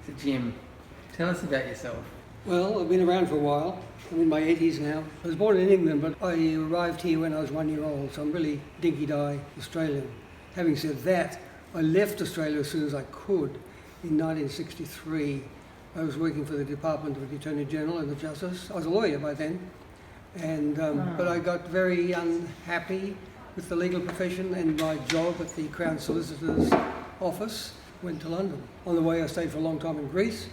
the gym. Tell us about yourself. Well, I've been around for a while. I'm in my 80s now. I was born in England, but I arrived here when I was 1 year old, so I'm really dinky-die Australian. Having said that, I left Australia as soon as I could. In 1963, I was working for the Department of the Attorney General and the Justice. I was a lawyer by then, and but I got very unhappy with the legal profession, and my job at the Crown Solicitor's office went to London. On the way, I stayed for a long time in Greece,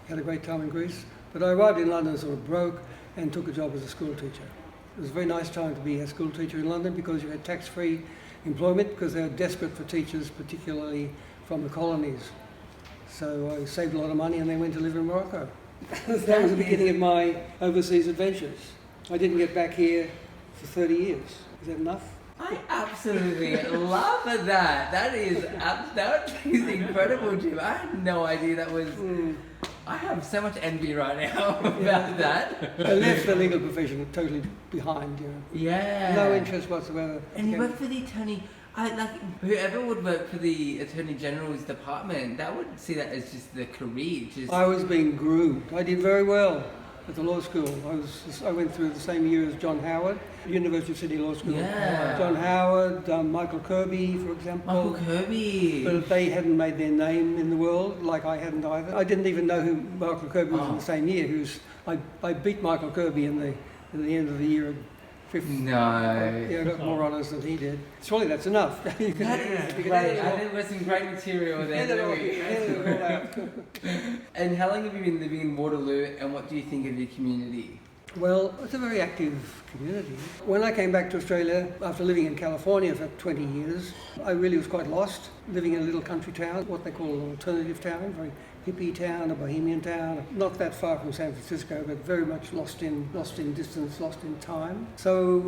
had a great time in Greece, but I arrived in London sort of broke and took a job as a school teacher. It was a very nice time to be a school teacher in London because you had tax-free employment because they were desperate for teachers, particularly from the colonies. So I saved a lot of money and then went to live in Morocco. That was the beginning of my overseas adventures. I didn't get back here for 30 years. Is that enough? I absolutely love that. That is incredible, Jim. I had no idea that was... I have so much envy right now about that. I left the legal profession totally behind, you know. Yeah. No interest whatsoever. And you work for the attorney... whoever would work for the Attorney General's department, that would see that as just the career. I was being groomed. I did very well at the law school. I went through the same year as John Howard, University of Sydney Law School. Yeah. John Howard, Michael Kirby, for example. Michael Kirby. But they hadn't made their name in the world, like I hadn't either. I didn't even know who Michael Kirby was in the same year. I beat Michael Kirby in the end of the year. No. Yeah, I got more honours than he did. Surely that's enough. That is great. I think there's some great material there. And how long have you been living in Waterloo, and what do you think of your community? Well, it's a very active community. When I came back to Australia, after living in California for 20 years, I really was quite lost, living in a little country town, what they call an alternative town, very hippie town, a bohemian town, not that far from San Francisco, but very much lost in distance, lost in time. So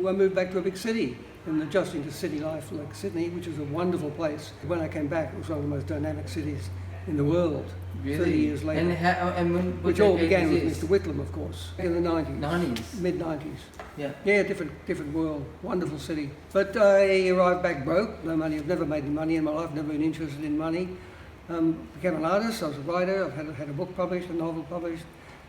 I moved back to a big city and adjusting to city life like Sydney, which is a wonderful place. When I came back, it was one of the most dynamic cities in the world. Really? 30 years later. Which all began with Mr. Whitlam, of course, in the 90s. 90s? Mid-90s. Yeah. Yeah, different world. Wonderful city. But I arrived back broke. No money. I've never made any money in my life, never been interested in money. Became an artist. I was a writer. I've had a book published, a novel published,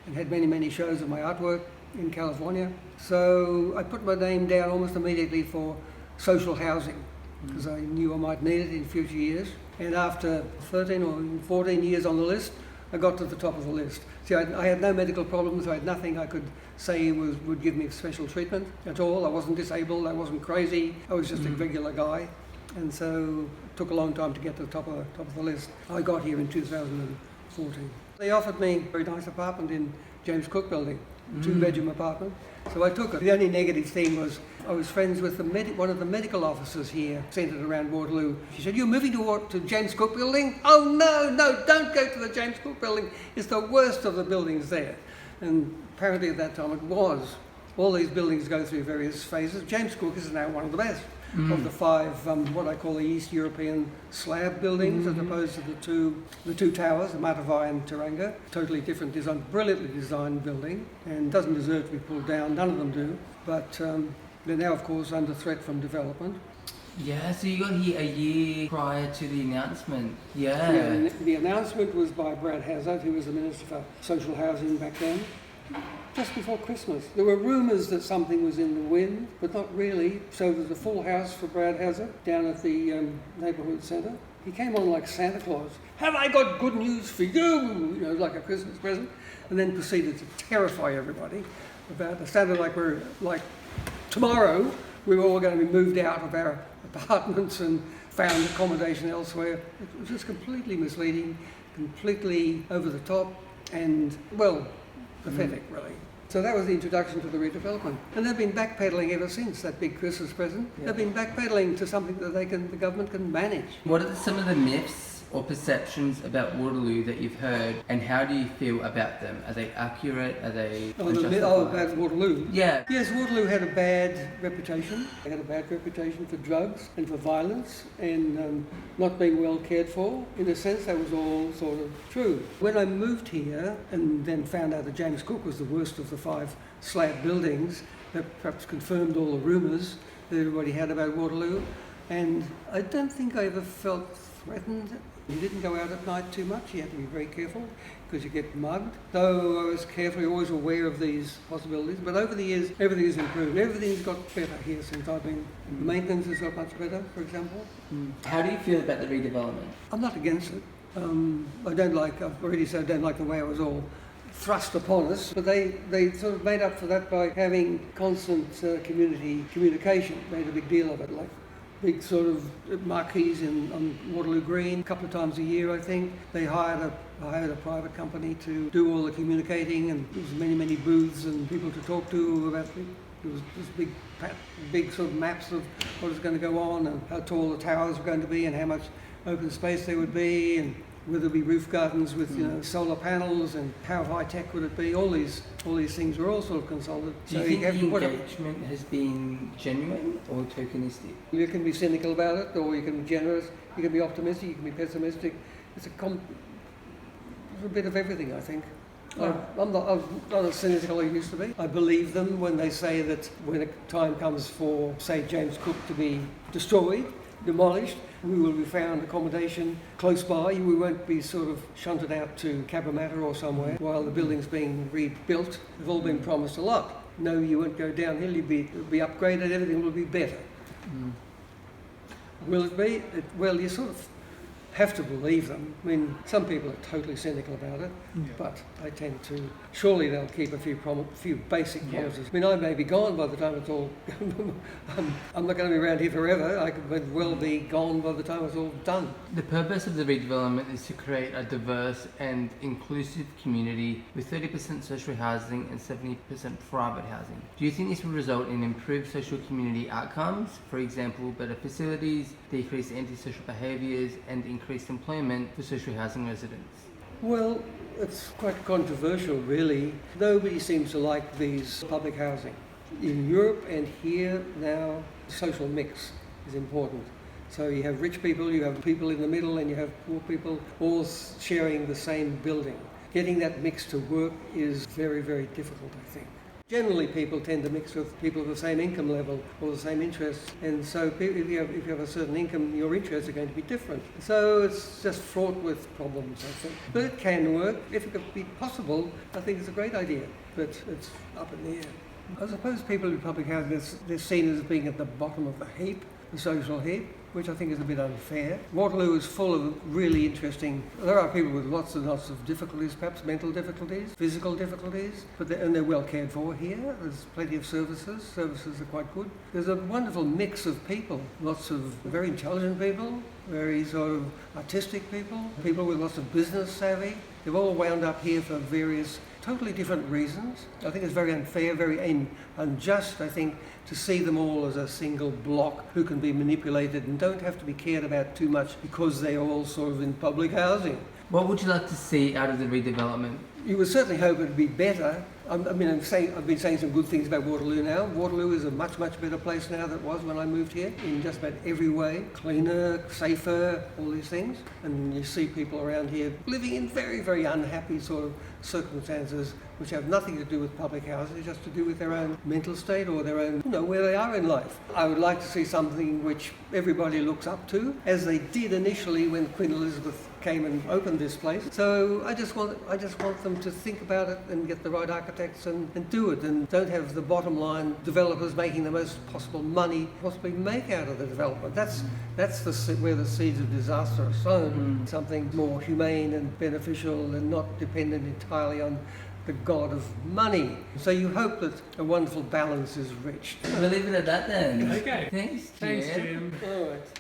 and had many shows of my artwork in California. So I put my name down almost immediately for social housing because I knew I might need it in future years. And after 13 or 14 years on the list, I got to the top of the list. See, I had no medical problems. I had nothing I could say would give me special treatment at all. I wasn't disabled. I wasn't crazy. I was just a regular guy. And so it took a long time to get to the top of the list. I got here in 2014. They offered me a very nice apartment in James Cook Building, two-bedroom apartment. So I took it. The only negative thing was I was friends with one of the medical officers here, centred around Waterloo. She said, "You're moving to James Cook Building?" "Oh, no, don't go to the James Cook Building. It's the worst of the buildings there." And apparently at that time it was. All these buildings go through various phases. James Cook is now one of the best of the five, what I call the East European slab buildings, as opposed to the two towers, the Matavai and Tauranga. Totally different design, brilliantly designed building, and doesn't deserve to be pulled down. None of them do. But they're now, of course, under threat from development. Yeah, so you got here a year prior to the announcement. Yeah. The announcement was by Brad Hazzard, who was the Minister for Social Housing back then. Just before Christmas. There were rumours that something was in the wind, but not really. So there's a full house for Brad Hazzard down at the neighbourhood centre. He came on like Santa Claus. "Have I got good news for you?" You know, like a Christmas present. And then proceeded to terrify everybody about it. Sounded like tomorrow we were all going to be moved out of our apartments and found accommodation elsewhere. It was just completely misleading, completely over the top, and, well, pathetic, really. So that was the introduction to the redevelopment. And they've been backpedalling ever since, that big Christmas present. Yeah. They've been backpedalling to something that the government can manage. What are some of the myths or perceptions about Waterloo that you've heard, and how do you feel about them? Are they accurate? Are they about Waterloo? Yeah. Yes, Waterloo had a bad reputation. They had a bad reputation for drugs and for violence and not being well cared for. In a sense, that was all sort of true. When I moved here and then found out that James Cook was the worst of the five slab buildings, that perhaps confirmed all the rumours that everybody had about Waterloo. And I don't think I ever felt threatened You didn't go out at night too much. You had to be very careful because you get mugged. Though I was carefully always aware of these possibilities. But over the years, everything has improved. Everything's got better here since I've been. The maintenance has got much better, for example. How do you feel about the redevelopment? I'm not against it. I've already said I don't like the way it was all thrust upon us, but they sort of made up for that by having constant community communication, made a big deal of it, like big sort of marquees on Waterloo Green a couple of times a year, I think. They hired a private company to do all the communicating, and there was many booths and people to talk to about it. There was this big sort of maps of what was going to go on and how tall the towers were going to be and how much open space there would be and whether there be roof gardens with solar panels and how high tech would it be. All these things were all sort of consulted. Do you think the engagement has been genuine or tokenistic? You can be cynical about it, or you can be generous. You can be optimistic. You can be pessimistic. It's a bit of everything, I think. I'm not as cynical as I used to be. I believe them when they say that when a time comes for, say, James Cook to be destroyed, demolished, we will be found accommodation close by. We won't be sort of shunted out to Cabramatta or somewhere while the building's being rebuilt. They've all been promised a lot. No, you won't go downhill. You'll be upgraded. Everything will be better. Will it be? Well, you sort of have to believe them. I mean, some people are totally cynical about it, but I tend to. Surely they'll keep a few basic promises. I mean, I may be gone by the time it's all. I'm not going to be around here forever. I could well be gone by the time it's all done. The purpose of the redevelopment is to create a diverse and inclusive community with 30% social housing and 70% private housing. Do you think this will result in improved social community outcomes? For example, better facilities, decreased antisocial behaviours, and increased employment for social housing residents? Well, it's quite controversial, really. Nobody seems to like these public housing. In Europe and here now, social mix is important. So you have rich people, you have people in the middle, and you have poor people all sharing the same building. Getting that mix to work is very, very difficult, I think. Generally, people tend to mix with people of the same income level or the same interests, and so if you have a certain income, your interests are going to be different. So it's just fraught with problems, I think. But it can work. If it could be possible, I think it's a great idea, but it's up in the air. I suppose people in public housing, they're seen as being at the bottom of the heap, the social heap, which I think is a bit unfair. Waterloo is full of really interesting. There are people with lots and lots of difficulties, perhaps mental difficulties, physical difficulties, and they're well cared for here. There's plenty of services. Services are quite good. There's a wonderful mix of people. Lots of very intelligent people, very sort of artistic people, people with lots of business savvy. They've all wound up here for various totally different reasons. I think it's very unfair, very unjust, I think, to see them all as a single block who can be manipulated and don't have to be cared about too much because they're all sort of in public housing. What would you like to see out of the redevelopment? You would certainly hope it would be better. I've been saying some good things about Waterloo now. Waterloo is a much better place now than it was when I moved here in just about every way. Cleaner, safer, all these things. And you see people around here living in very, very unhappy sort of circumstances which have nothing to do with public housing, it's just to do with their own mental state or their own, where they are in life. I would like to see something which everybody looks up to, as they did initially when Queen Elizabeth came and opened this place. So I just want them to think about it and get the right architects and do it, and don't have the bottom line developers making the most possible money possibly make out of the development. That's where the seeds of disaster are sown. Something more humane and beneficial and not dependent entirely on the god of money. So you hope that a wonderful balance is reached. We'll leave it at that then. Okay. Thanks, Thanks, Jim. All right.